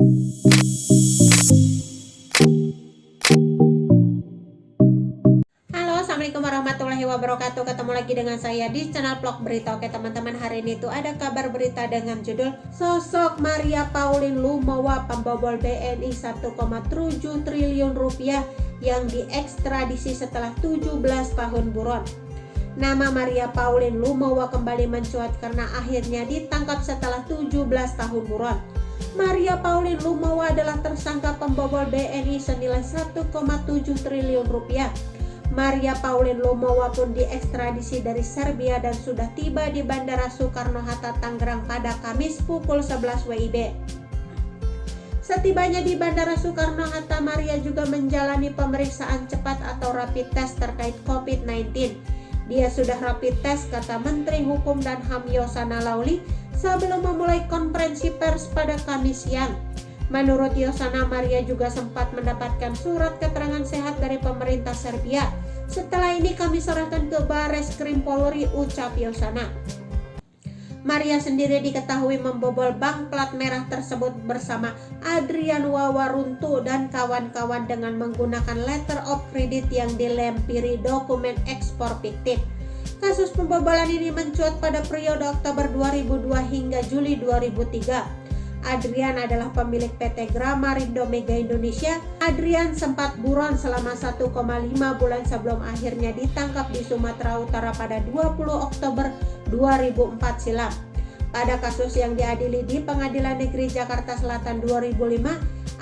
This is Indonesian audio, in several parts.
Halo, assalamualaikum warahmatullahi wabarakatuh. Ketemu lagi dengan saya di channel vlog berita. Oke teman-teman, hari ini tuh ada kabar berita dengan judul sosok Maria Pauline Lumowa pembobol BNI 1,7 triliun rupiah yang diekstradisi setelah 17 tahun buron. Nama Maria Pauline Lumowa kembali mencuat karena akhirnya ditangkap setelah 17 tahun buron. Maria Pauline Lumowa adalah tersangka pembobol BNI senilai 1,7 triliun rupiah. Maria Pauline Lumowa pun diekstradisi dari Serbia dan sudah tiba di Bandara Soekarno-Hatta, Tangerang pada Kamis pukul 11 WIB. Setibanya di Bandara Soekarno-Hatta, Maria juga menjalani pemeriksaan cepat atau rapid test terkait COVID-19. Dia sudah rapid test, kata Menteri Hukum dan HAM Yasona Lawli sebelum memulai konferensi pers pada Kamis siang. Menurut Yasona, Maria juga sempat mendapatkan surat keterangan sehat dari pemerintah Serbia. Setelah ini kami serahkan ke Bareskrim Polri, ucap Yasona. Maria sendiri diketahui membobol bank plat merah tersebut bersama Adrian Wawaruntu dan kawan-kawan dengan menggunakan letter of credit yang dilempiri dokumen ekspor fiktif. Kasus pembobolan ini mencuat pada periode Oktober 2002 hingga Juli 2003. Adrian adalah pemilik PT Gramarindo Mega Indonesia. Adrian sempat buron selama 1,5 bulan sebelum akhirnya ditangkap di Sumatera Utara pada 20 Oktober 2004 silam. Pada kasus yang diadili di Pengadilan Negeri Jakarta Selatan 2005,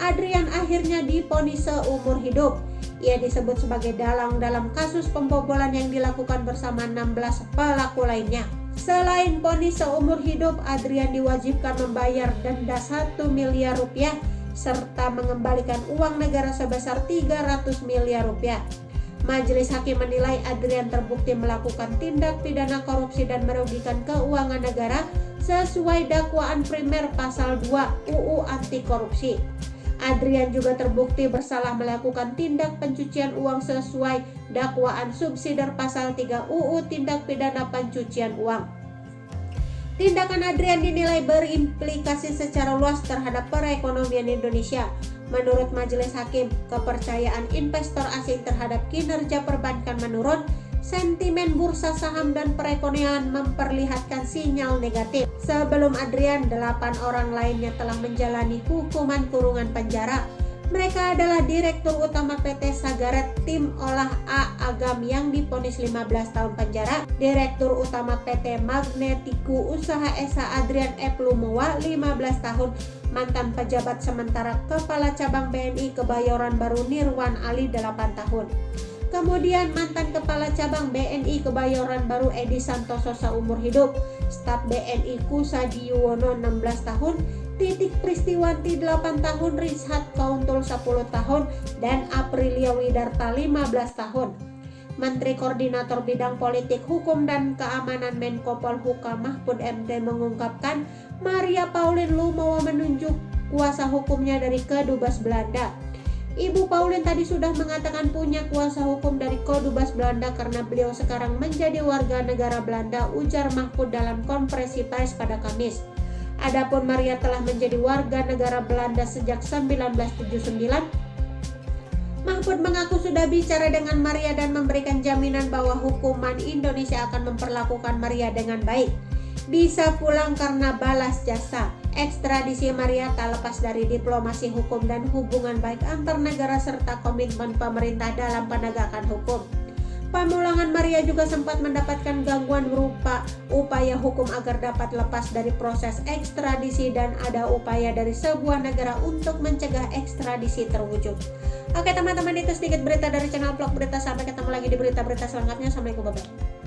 Adrian akhirnya divonis seumur hidup. Ia disebut sebagai dalang dalam kasus pembobolan yang dilakukan bersama 16 pelaku lainnya. Selain vonis seumur hidup, Adrian diwajibkan membayar denda 1 miliar rupiah serta mengembalikan uang negara sebesar 300 miliar rupiah. Majelis hakim menilai Adrian terbukti melakukan tindak pidana korupsi dan merugikan keuangan negara sesuai dakwaan primer pasal 2 UU Anti Korupsi. Adrian juga terbukti bersalah melakukan tindak pencucian uang sesuai dakwaan subsidiar pasal 3 UU Tindak Pidana Pencucian Uang. Tindakan Adrian dinilai berimplikasi secara luas terhadap perekonomian Indonesia. Menurut majelis hakim, kepercayaan investor asing terhadap kinerja perbankan menurun, sentimen bursa saham dan perekonomian memperlihatkan sinyal negatif. Sebelum Adrian, 8 orang lainnya telah menjalani hukuman kurungan penjara. Mereka adalah Direktur Utama PT Sagaret Tim Olah A Agam yang divonis 15 tahun penjara, Direktur Utama PT Magnetiku Usaha Esa Adrian F. Lumowa 15 tahun, mantan pejabat sementara Kepala Cabang BNI Kebayoran Baru Nirwan Ali 8 tahun. Kemudian mantan Kepala Cabang BNI Kebayoran Baru Edi Santoso seumur hidup, staf BNI Kusadi Yuwono 16 tahun, Titik Pristiwanti 8 tahun, Rizhat Kauntul 10 tahun, dan Aprilia Widarta 15 tahun. Menteri Koordinator Bidang Politik Hukum dan Keamanan Menko Polhukam Mahfud MD mengungkapkan Maria Pauline Lumowa menunjuk kuasa hukumnya dari Kedubes Belanda. Ibu Pauline tadi sudah mengatakan punya kuasa hukum dari Kedubes Belanda karena beliau sekarang menjadi warga negara Belanda, ujar Mahfud dalam konferensi pers pada Kamis. Adapun Maria telah menjadi warga negara Belanda sejak 1979. Mahfud mengaku sudah bicara dengan Maria dan memberikan jaminan bahwa hukuman Indonesia akan memperlakukan Maria dengan baik. Bisa pulang karena balas jasa. Ekstradisi Maria tak lepas dari diplomasi hukum dan hubungan baik antar negara serta komitmen pemerintah dalam penegakan hukum. Pemulangan Maria juga sempat mendapatkan gangguan berupa upaya hukum agar dapat lepas dari proses ekstradisi dan ada upaya dari sebuah negara untuk mencegah ekstradisi terwujud. Oke teman-teman, itu sedikit berita dari channel vlog berita. Sampai ketemu lagi di berita-berita selanjutnya. Assalamualaikum warahmatullahi wabarakatuh.